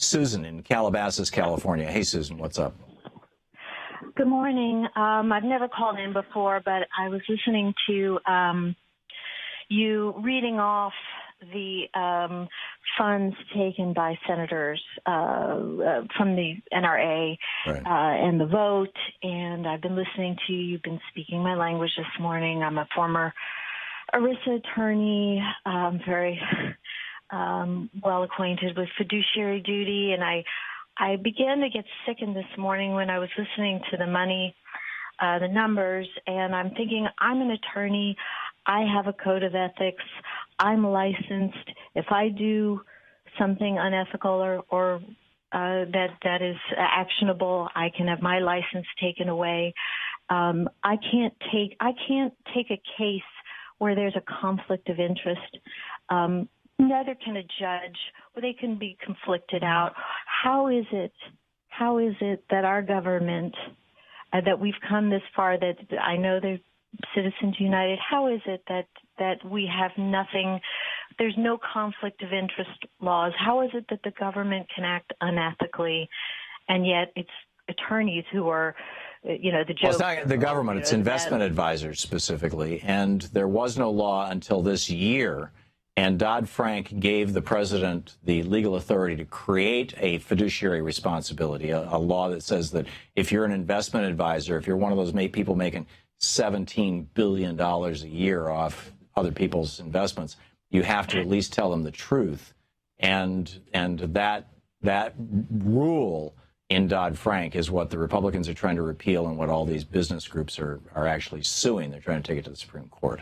Susan in Calabasas, California. Hey, Susan, what's up? Good morning. I've never called in before, but I was listening to you reading off the funds taken by senators from the NRA and the vote, and I've been listening to you. You've been speaking my language this morning. I'm a former ERISA attorney, very well acquainted with fiduciary duty, and I began to get sickened this morning when I was listening to the money, the numbers, and I'm thinking, I'm an attorney. I have a code of ethics. I'm licensed. If I do something unethical or that is actionable, I can have my license taken away. I can't take a case where there's a conflict of interest. Neither can a judge, or they can be conflicted out. How is it that our government, that we've come this far, that I know the Citizens United, how is it that we have nothing, there's no conflict of interest laws? How is it that the government can act unethically, and yet it's attorneys who are, the joke? Well, it's not the government, it's investment advisors specifically, and there was no law until this year. And Dodd-Frank gave the president the legal authority to create a fiduciary responsibility, a law that says that if you're an investment advisor, if you're one of those people making $17 billion a year off other people's investments, you have to at least tell them the truth. And that rule in Dodd-Frank is what the Republicans are trying to repeal and what all these business groups are actually suing. They're trying to take it to the Supreme Court.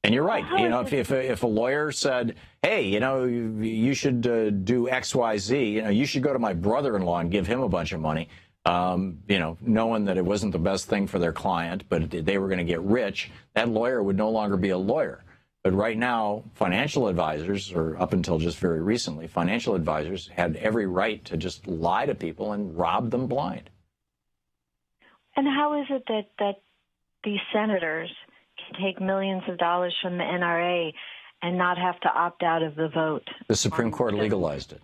And you're right. If a lawyer said, hey, you should do X, Y, Z, you should go to my brother-in-law and give him a bunch of money, knowing that it wasn't the best thing for their client, but they were going to get rich, that lawyer would no longer be a lawyer. But right now, financial advisors, or up until just very recently, financial advisors had every right to just lie to people and rob them blind. And how is it that these senators can take millions of dollars from the NRA and not have to opt out of the vote? The Supreme Court legalized it.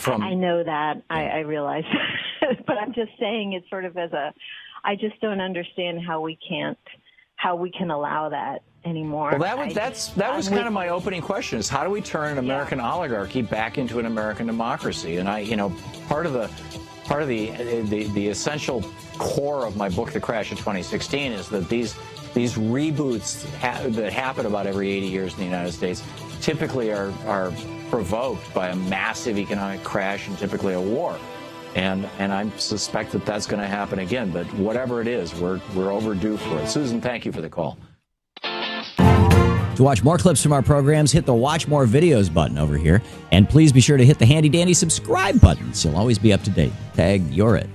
I know that. Yeah. I realize. But I'm just saying it sort of I just don't understand how we can allow that anymore. Well, that was kind of my opening question, is how do we turn an American oligarchy back into an American democracy? And part of the essential core of my book, The Crash of 2016, is that these reboots that happen about every 80 years in the United States typically are provoked by a massive economic crash and typically a war. And I suspect that that's going to happen again. But whatever it is, we're overdue for it. Susan, thank you for the call. To watch more clips from our programs, hit the Watch More Videos button over here. And please be sure to hit the handy-dandy subscribe button so you'll always be up to date. Tag, you're it.